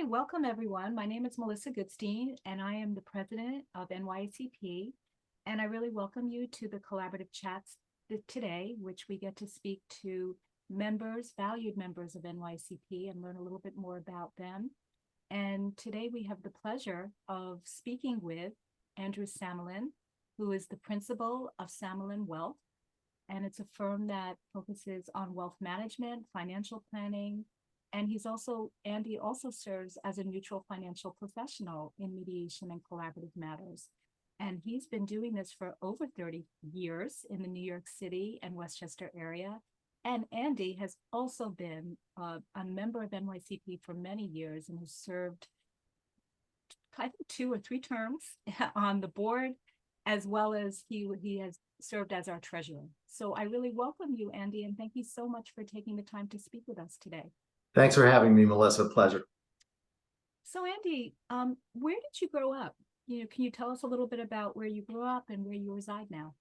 Hi, welcome everyone. My name is Melissa Goodstein, and I am the president of NYACP. And I really welcome you to the collaborative chats today, which we get to speak to members, valued members of NYACP, and learn a little bit more about them. And today we have the pleasure of speaking with Andrew Samalin, who is the principal of Samalin Wealth. And it's a firm that focuses on wealth management, financial planning, and Andy also serves as a neutral financial professional in mediation and collaborative matters. And he's been doing this for over 30 years in the New York City and Westchester area. And Andy has also been a member of NYCP for many years and has served, I think, 2 or 3 terms on the board, as well as he has served as our treasurer. So I really welcome you, Andy, and thank you so much for taking the time to speak with us today. Thanks for having me, Melissa. Pleasure. So Andy, where did you grow up? Can you tell us a little bit about where you grew up and where you reside now?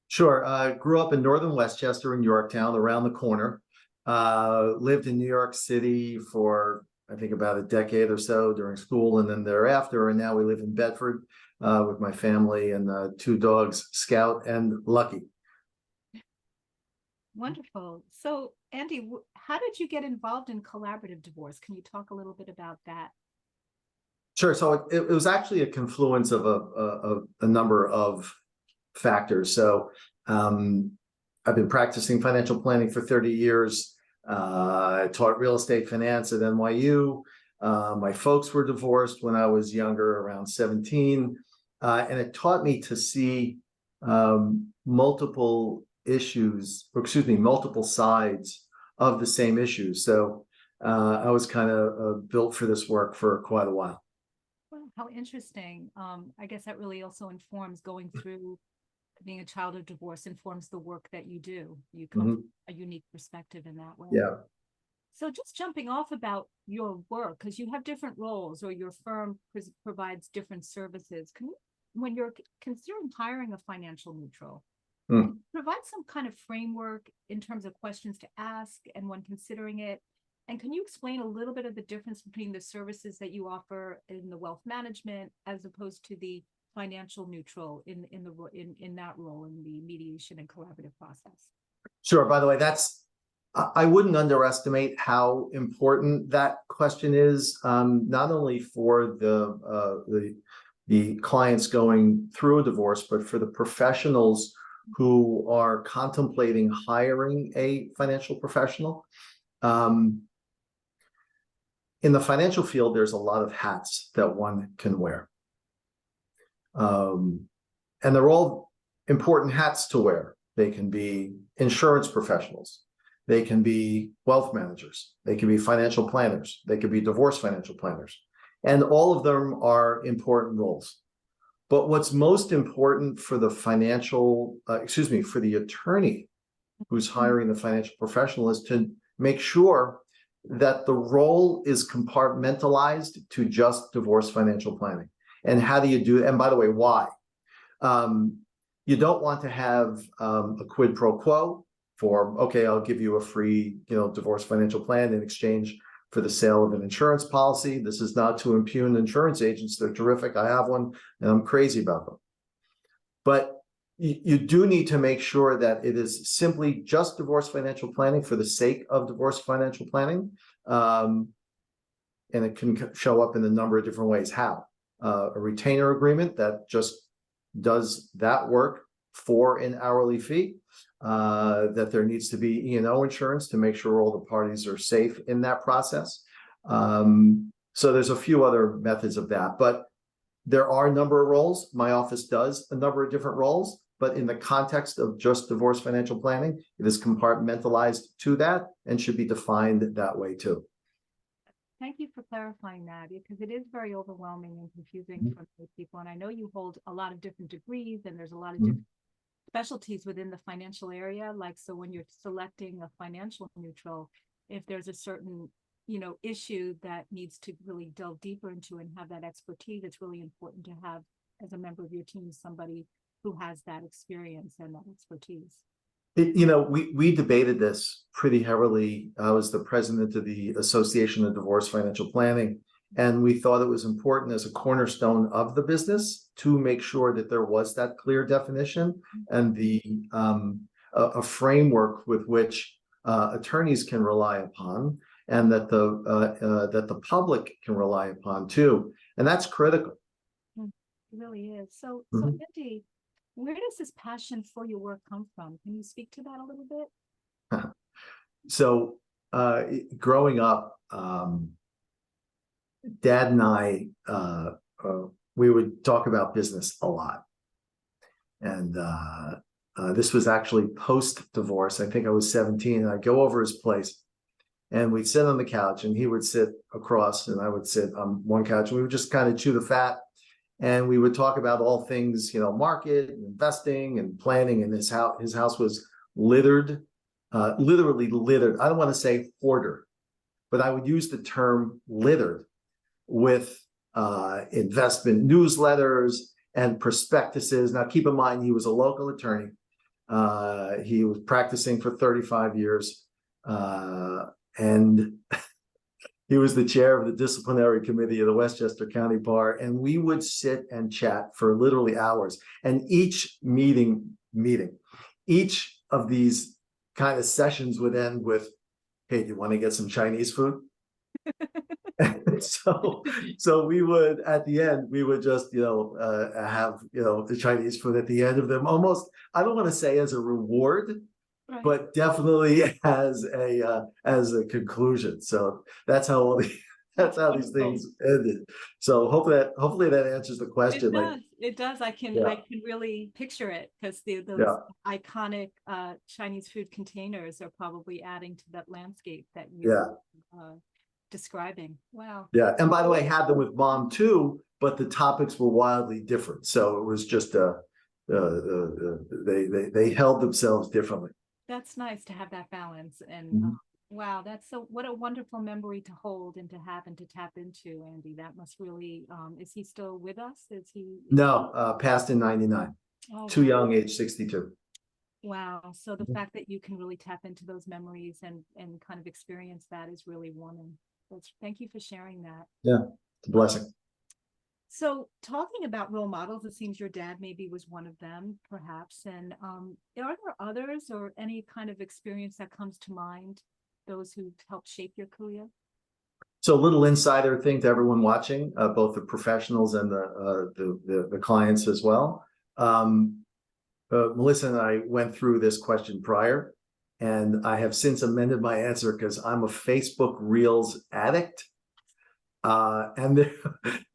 Sure. I grew up in northern Westchester in Yorktown, around the corner. Lived in New York City for, I think, about a decade or so during school and then thereafter. And now we live in Bedford with my family and 2 dogs, Scout and Lucky. Wonderful. So Andy, how did you get involved in collaborative divorce? Can you talk a little bit about that? Sure. So it was actually a confluence of a number of factors. So I've been practicing financial planning for 30 years. I taught real estate finance at NYU. My folks were divorced when I was younger, around 17. And it taught me to see multiple sides of the same issue. So I was kind of built for this work for quite a while. Well, how interesting. I guess that really also informs going through being a child of divorce, informs the work that you do. You come from a unique perspective in that way. Yeah. So just jumping off about your work, because you have different roles or your firm provides different services. When you're considering hiring a financial neutral, provide some kind of framework in terms of questions to ask and when considering it. And can you explain a little bit of the difference between the services that you offer in the wealth management as opposed to the financial neutral in that role in the mediation and collaborative process? Sure. By the way, I wouldn't underestimate how important that question is, not only for the clients going through a divorce, but for the professionals who are contemplating hiring a financial professional. In the financial field, there's a lot of hats that one can wear. And they're all important hats to wear. They can be insurance professionals. They can be wealth managers. They can be financial planners. They can be divorce financial planners. And all of them are important roles. But what's most important for the for the attorney who's hiring the financial professional is to make sure that the role is compartmentalized to just divorce financial planning. And how do you do it? And by the way, why? You don't want to have a quid pro quo for, okay, I'll give you a free, divorce financial plan in exchange for the sale of an insurance policy. This is not to impugn insurance agents. They're terrific. I have one and I'm crazy about them. But you do need to make sure that it is simply just divorce financial planning for the sake of divorce financial planning. And it can show up in a number of different ways. How? A retainer agreement that just does that work for an hourly fee, that there needs to be E&O insurance to make sure all the parties are safe in that process. So there's a few other methods of that, but there are a number of roles. My office does a number of different roles, but in the context of just divorce financial planning, it is compartmentalized to that and should be defined that way too. Thank you for clarifying that, because it is very overwhelming and confusing for many people. And I know you hold a lot of different degrees and there's a lot of different specialties within the financial area. So when you're selecting a financial neutral, if there's a certain, issue that needs to really delve deeper into and have that expertise, it's really important to have, as a member of your team, somebody who has that experience and that expertise. We debated this pretty heavily. I was the president of the Association of Divorce Financial Planning, And we thought it was important as a cornerstone of the business to make sure that there was that clear definition and a framework with which attorneys can rely upon, and that the public can rely upon too. And that's critical. It really is. So Mhm. Andy, where does this passion for your work come from? Can you speak to that a little bit? So growing up, Dad and I, we would talk about business a lot. And this was actually post-divorce. I think I was 17, and I'd go over his place, and we'd sit on the couch, and he would sit across, and I would sit on one couch, and we would just kind of chew the fat, and we would talk about all things, market, and investing, and planning. And his house was littered, literally littered. I don't want to say hoarder, but I would use the term littered with investment newsletters and prospectuses. Now, keep in mind, he was a local attorney. He was practicing for 35 years, and he was the chair of the disciplinary committee of the Westchester County Bar. And we would sit and chat for literally hours. And each each of these kind of sessions would end with, "Hey, do you want to get some Chinese food?" So we would, at the end, we would just, have, the Chinese food at the end of them, almost, I don't want to say as a reward, Right. but definitely as a conclusion. So that's how these things ended. So hopefully that answers the question. It does. It does. I can really picture it, because those iconic Chinese food containers are probably adding to that landscape that you're describing. Wow. Yeah. And by the way, I had them with Mom too, but the topics were wildly different. So it was just they held themselves differently. That's nice to have that balance. And wow, what a wonderful memory to hold and to have and to tap into, Andy. That must really, is he still with us? No, passed in 99. Oh, Too wow. young, age 62. Wow. So the fact that you can really tap into those memories and kind of experience that is really warming. Thank you for sharing that. Yeah, it's a blessing. So talking about role models, it seems your dad maybe was one of them, perhaps. And are there others, or any kind of experience that comes to mind, those who helped shape your career? So a little insider thing to everyone watching, both the professionals and the clients as well. Melissa and I went through this question prior, and I have since amended my answer because I'm a Facebook Reels addict. And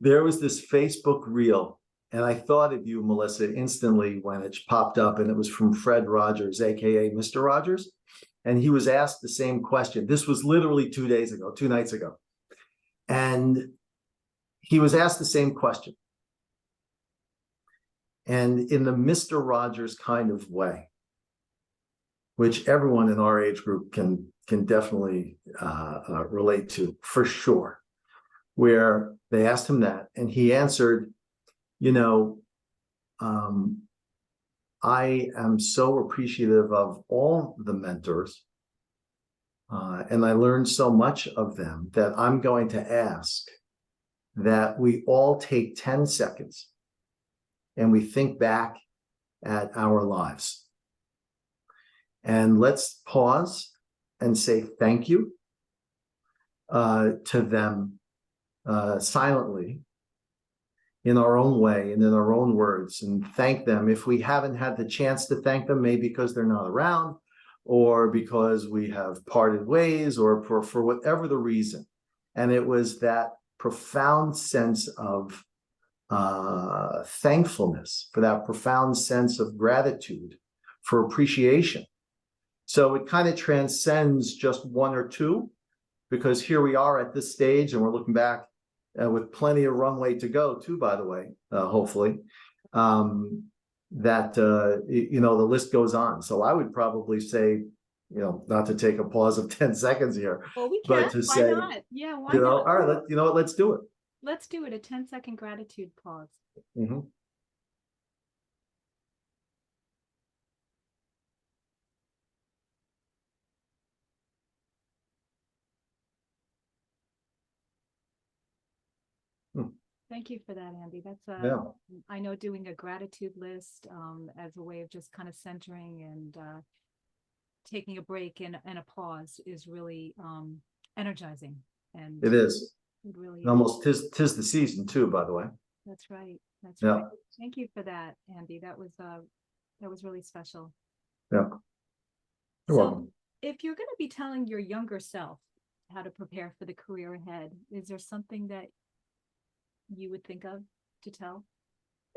there was this Facebook Reel, and I thought of you, Melissa, instantly when it popped up, and it was from Fred Rogers, aka Mr. Rogers. And he was asked the same question. This was literally 2 nights ago. And he was asked the same question. And in the Mr. Rogers kind of way, which everyone in our age group can definitely relate to, for sure, where they asked him that, and he answered, I am so appreciative of all the mentors, and I learned so much of them that I'm going to ask that we all take 10 seconds and we think back at our lives. And let's pause and say thank you to them silently, in our own way and in our own words, and thank them. If we haven't had the chance to thank them, maybe because they're not around, or because we have parted ways, or for whatever the reason. And it was that profound sense of thankfulness, for that profound sense of gratitude, for appreciation. So it kind of transcends just one or two, because here we are at this stage, and we're looking back with plenty of runway to go too, by the way, hopefully, that, the list goes on. So I would probably say, not to take a pause of 10 seconds here, Well, we but can. to Why say, not? Yeah, why not? all right, let's do it. Let's do it. A 10-second gratitude pause. Thank you for that, Andy. That's Yeah, I know doing a gratitude list as a way of just kind of centering and taking a break and a pause is really energizing. And it is. it really And is. almost tis the season too, by the way. That's right. That's Yeah, right. Thank you for that, Andy. That was really special. yeah. You're So welcome. if you're going to be telling your younger self how to prepare for the career ahead, is there something that you would think of to tell?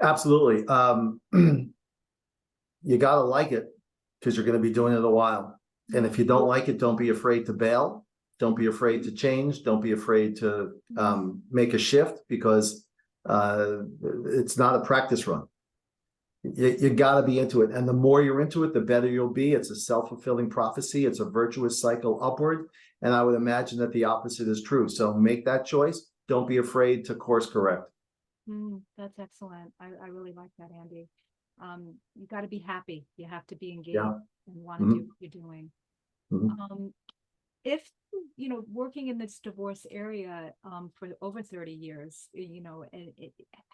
Absolutely. You gotta like it because you're going to be doing it a while. And if you don't like it, don't be afraid to bail. Don't be afraid to change. Don't be afraid to make a shift because it's not a practice run. You got to be into it. And the more you're into it, the better you'll be. It's a self-fulfilling prophecy. It's a virtuous cycle upward. And I would imagine that the opposite is true. So make that choice. Don't be afraid to course correct. That's excellent. I really like that, Andy. You got to be happy. You have to be engaged Yeah. and want to Mhm. do what you're doing. Mhm. If working in this divorce area for over 30 years, and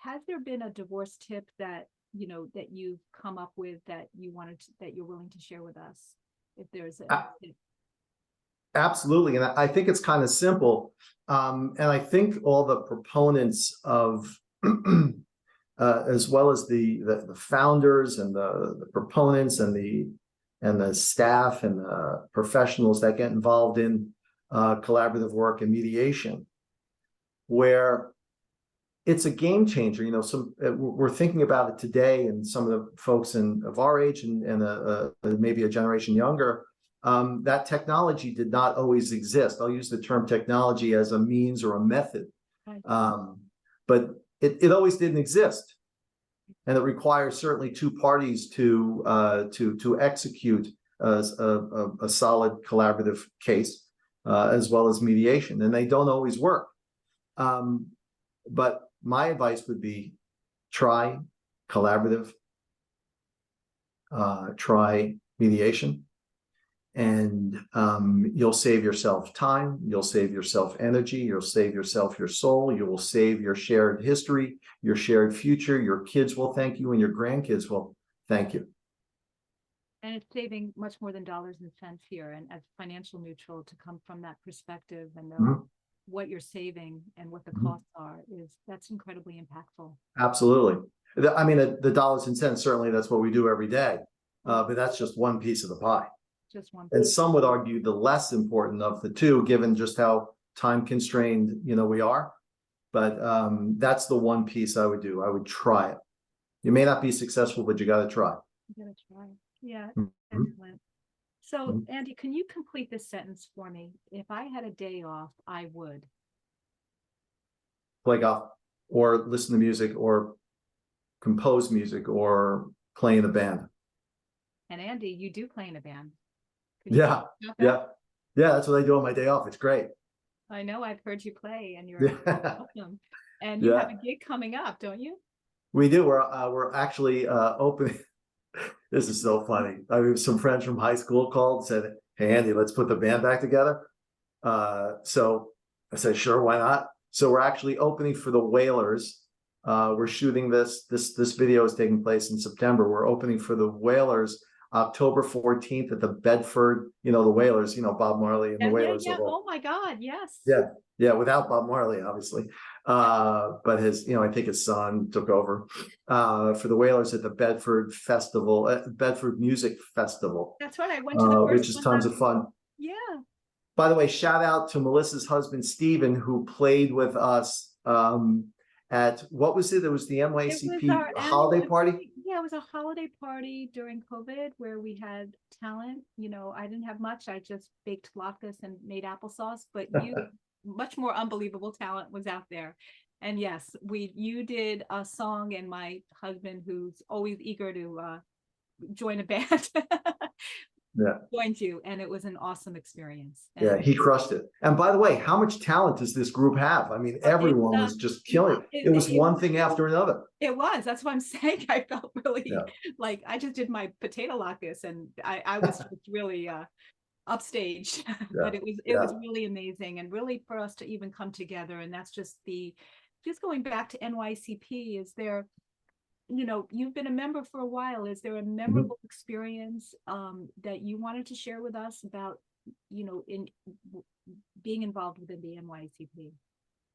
has there been a divorce tip that that you've come up with that that you're willing to share with us? If there's a A- tip. Absolutely. And I think it's kind of simple. And I think all the proponents of as well as the founders and the proponents and the staff and the professionals that get involved in collaborative work and mediation, where it's a game changer. We're thinking about it today, and some of the folks of our age and maybe a generation younger, that technology did not always exist. I'll use the term technology as a means or a method, Right. but it always didn't exist. And it requires certainly two parties to execute a solid collaborative case, as well as mediation, and they don't always work. But my advice would be try collaborative, try mediation, and you'll save yourself time, you'll save yourself energy, you'll save yourself your soul, you will save your shared history, your shared future. Your kids will thank you and your grandkids will thank you. And it's saving much more than dollars and cents here, and as financial neutral to come from that perspective and know Mhm. what you're saving and what the Mhm. costs are that's incredibly impactful. Absolutely. I mean, the dollars and cents, certainly that's what we do every day, but that's just one piece of the pie. Just one. And some would argue the less important of the two, given just how time constrained, we are. But that's the one piece I would do. I would try it. You may not be successful, but you got to try. You gotta try. Yeah, Mhm. excellent. So, Mhm. Andy, can you complete this sentence for me? If I had a day off, I would. Play golf or listen to music or compose music or play in a band. And Andy, you do play in a band. Could you Yeah. talk about that? Yeah. Yeah. That's what I do on my day off. It's great. I know I've heard you play and you're Yeah. awesome. And you have Yeah. a gig coming up, don't you? We do. We're actually opening. This is so funny. I mean, some friends from high school called and said, "Hey, Andy, let's put the band back together." So I said, "Sure, why not?" So we're actually opening for the Whalers. We're shooting this video is taking place in September. We're opening for the Whalers October 14th at the Bedford, the Whalers, Bob Marley and the Whalers. Yeah. Oh my God, yes. Yeah, without Bob Marley, obviously. But I think his son took over for the Whalers at the Bedford Festival, Bedford Music Festival, That's right. I went to the first which is one tons last of fun. week. Yeah. By the way, shout out to Melissa's husband, Stephen, who played with us at, what was it? It was the It was NYACP our holiday annual, party. yeah, it was a holiday party during COVID where we had talent. I didn't have much. I just baked latkes and made applesauce, but much more unbelievable talent was out there. And yes, you did a song, and my husband, who's always eager to join a band, Yeah. joined you, and it was an awesome experience. Yeah, And he crushed it. And by the way, how much talent does this group have? I mean, everyone was just killing it. It was one thing after another. It was. That's what I'm saying. I felt really Yeah. like I just did my potato latkes, and I was just really upstage. Yeah. But it was Yeah. really amazing, and really for us to even come together. And that's just the just going back to NYCP, is there, you've been a member for a while. Is there a memorable experience that you wanted to share with us about, in being involved within the NYACP?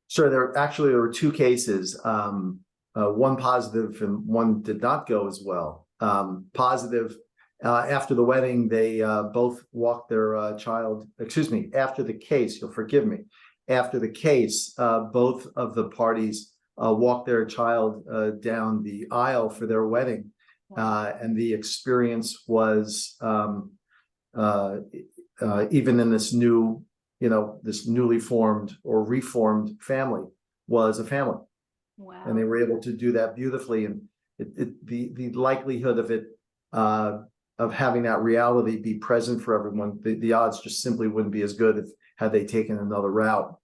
Sure. There were two cases, one positive and one did not go as well. Positive, after the wedding, they both walked their child, after the case, you'll forgive me. After the case, both of the parties walked their child down the aisle for their wedding. And the experience was, even in this new, this newly formed or reformed family, was a family. Wow. And they were able to do that beautifully. And the likelihood of it, of having that reality be present for everyone, the odds just simply wouldn't be as good had they taken another route.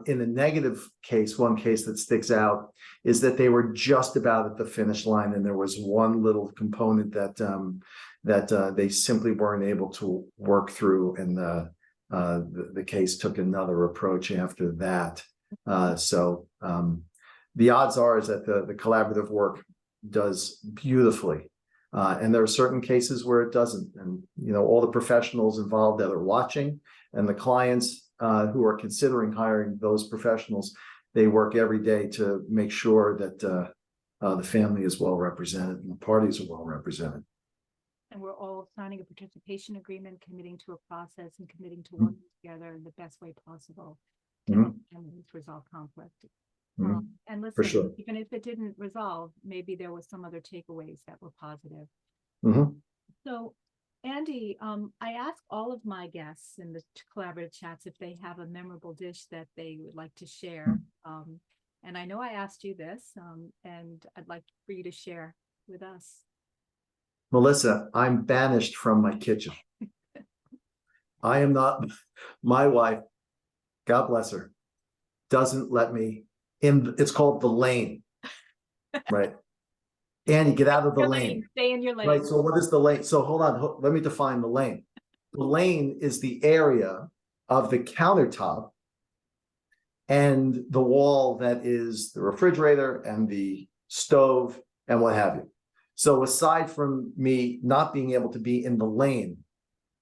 In the negative case, one case that sticks out is that they were just about at the finish line, and there was one little component that they simply weren't able to work through, and the case took another approach after that. So the odds are is that the collaborative work does beautifully. And there are certain cases where it doesn't. And, all the professionals involved that are watching and the clients who are considering hiring those professionals, they work every day to make sure that the family is well represented and the parties are well represented. And we're all signing a participation agreement, committing to a process and committing to working together in the best way possible to help families resolve conflict. And listen, sure. Even if it didn't resolve, maybe there was some other takeaways that were positive. So, Andy, I ask all of my guests in the collaborative chats if they have a memorable dish that they would like to share. And I know I asked you this, and I'd like for you to share with us. Melissa, I'm banished from my kitchen. I am not, my wife, God bless her, doesn't let me in. It's called the lane, right? Andy, get out of the lane. Stay in your lane. Right. So what is the lane? So hold on. Let me define the lane. The lane is the area of the countertop and the wall that is the refrigerator and the stove and what have you. So aside from me not being able to be in the lane,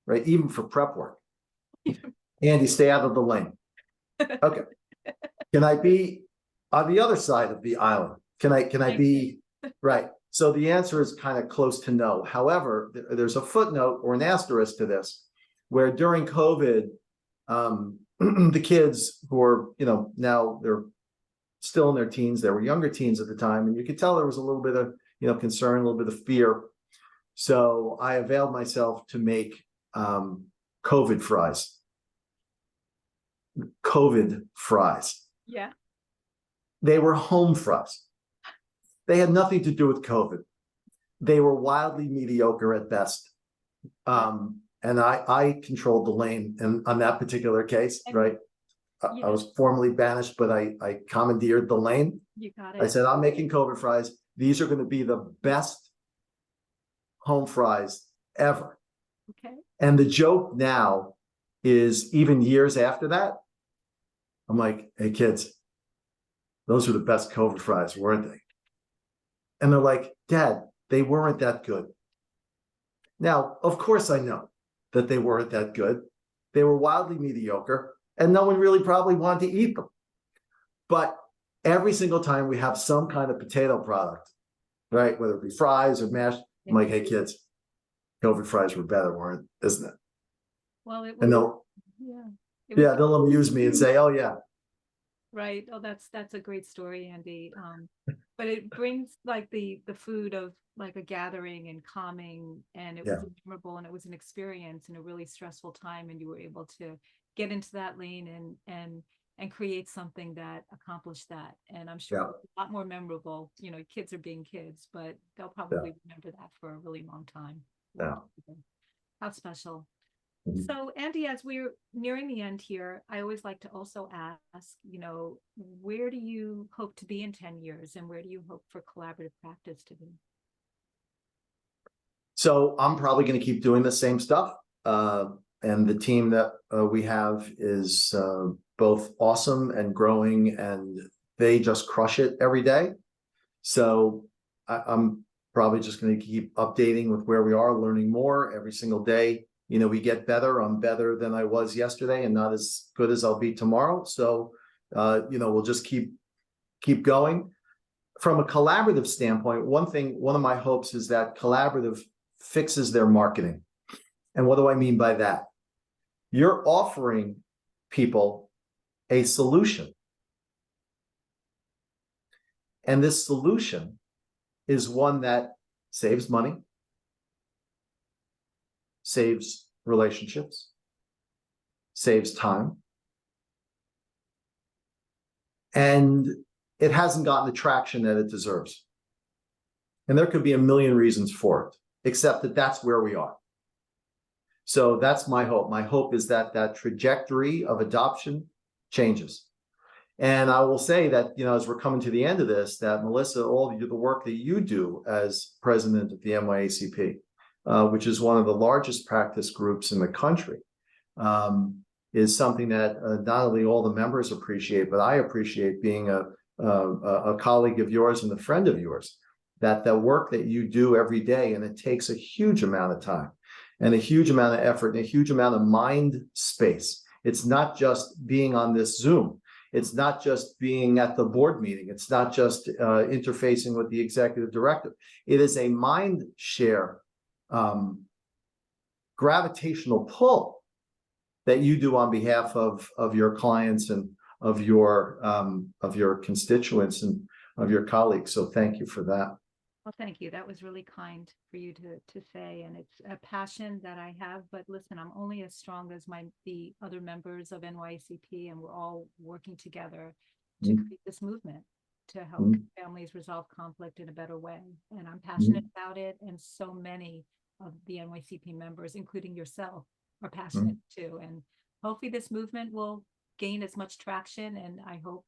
right, even for prep work, Andy, stay out of the lane. Okay. Can I be on the other side of the island? Can I be right? So the answer is kind of close to no. However, there's a footnote or an asterisk to this, where during COVID, the kids who are, now they're still in their teens, they were younger teens at the time, and you could tell there was a little bit of, concern, a little bit of fear. So I availed myself to make COVID fries. COVID fries. Yeah. They were home fries. They had nothing to do with COVID. They were wildly mediocre at best. And I controlled the lane on that particular case, right? I was formally banished, but I commandeered the lane. You got it. I said, I'm making COVID fries. These are going to be the best home fries ever. Okay. And the joke now is, even years after that, I'm like, hey kids, those were the best COVID fries, weren't they? And they're like, Dad, they weren't that good. Now, of course I know that they weren't that good. They were wildly mediocre, and no one really probably wanted to eat them. But every single time we have some kind of potato product, right, whether it be fries or mashed, I'm like, hey kids, COVID fries were better, isn't it? Well, it was, and they'll, they'll amuse me and say, oh yeah. Right. Oh, that's a great story, Andy. But it brings like the food of like a gathering and calming, and it was memorable, and it was an experience in a really stressful time, and you were able to get into that lane and create something that accomplished that. And I'm sure it's a lot more memorable. Kids are being kids, but they'll probably remember that for a really long time. Yeah. How special. So, Andy, as we're nearing the end here, I always like to also ask, where do you hope to be in 10 years, and where do you hope for collaborative practice to be? So I'm probably going to keep doing the same stuff. And the team that we have is both awesome and growing and they just crush it every day. So I'm probably just going to keep updating with where we are, learning more every single day. You know, we get better. I'm better than I was yesterday and not as good as I'll be tomorrow. So, you know, we'll just keep going. From a collaborative standpoint, one of my hopes is that collaborative fixes their marketing. And what do I mean by that? You're offering people a solution. And this solution is one that saves money, saves relationships, saves time, and it hasn't gotten the traction that it deserves. And there could be a million reasons for it, except that that's where we are. So that's my hope. My hope is that that trajectory of adoption changes. And I will say that, you know, as we're coming to the end of this, that Melissa, all the work that you do as president of the NYACP, which is one of the largest practice groups in the country, is something that not only all the members appreciate, but I appreciate being a colleague of yours and a friend of yours, that the work that you do every day, and it takes a huge amount of time and a huge amount of effort and a huge amount of mind space. It's not just being on this Zoom. It's not just being at the board meeting. It's not just interfacing with the executive director. It is a mind share gravitational pull that you do on behalf of your clients and of your constituents and of your colleagues. So thank you for that. Well, thank you. That was really kind for you to say, and it's a passion that I have. But listen, I'm only as strong as the other members of NYACP, and we're all working together to create this movement to help families resolve conflict in a better way. And I'm passionate about it, and so many of the NYACP members, including yourself, are passionate too. And hopefully, this movement will gain as much traction, and I hope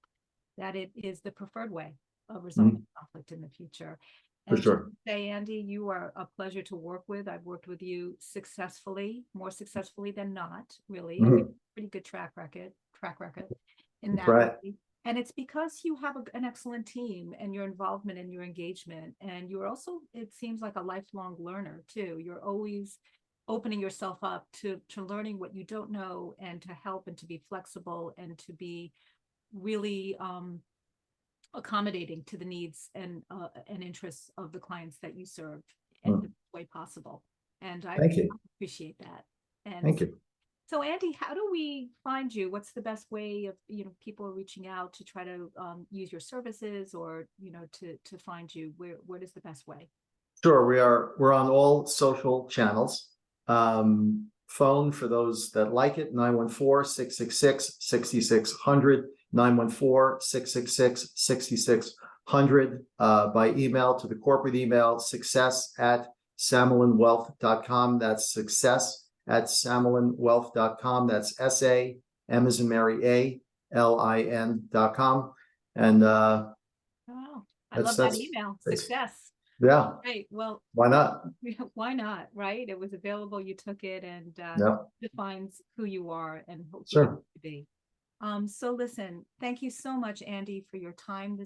that it is the preferred way of resolving conflict in the future. And For sure. say, Andy, you are a pleasure to work with. I've worked with you successfully, more successfully than not, really. You have a pretty good track record in that way. And it's because you have an excellent team and your involvement and your engagement. And you're also, it seems like a lifelong learner too. You're always opening yourself up to learning what you don't know, and to help and to be flexible and to be really accommodating to the needs and interests of the clients that you serve in the best way possible. And I appreciate that. And thank you. So Andy, how do we find you? What's the best way of, you know, people reaching out to try to use your services, or, you know, to find you? What is the best way? Sure. We're on all social channels. Phone for those that like it, 914-666-6600. 914-666-6600, by email to the corporate email, success@samalinwealth.com. That's success@samalinwealth.com. That's S-A, M as in Mary, A-L-I-N.com. And oh, I love that email. Success. Yeah. Right. Well, why not? Why not? Right. It was available. You took it, and defines who you are and who you want to be. So listen, thank you so much, Andy, for your time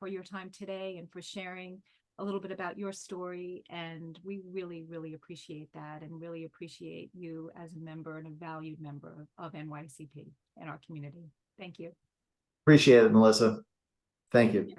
for your time today, and for sharing a little bit about your story. And we really, really appreciate that, and really appreciate you as a member and a valued member of NYACP and our community. Thank you. Appreciate it, Melissa. Thank you.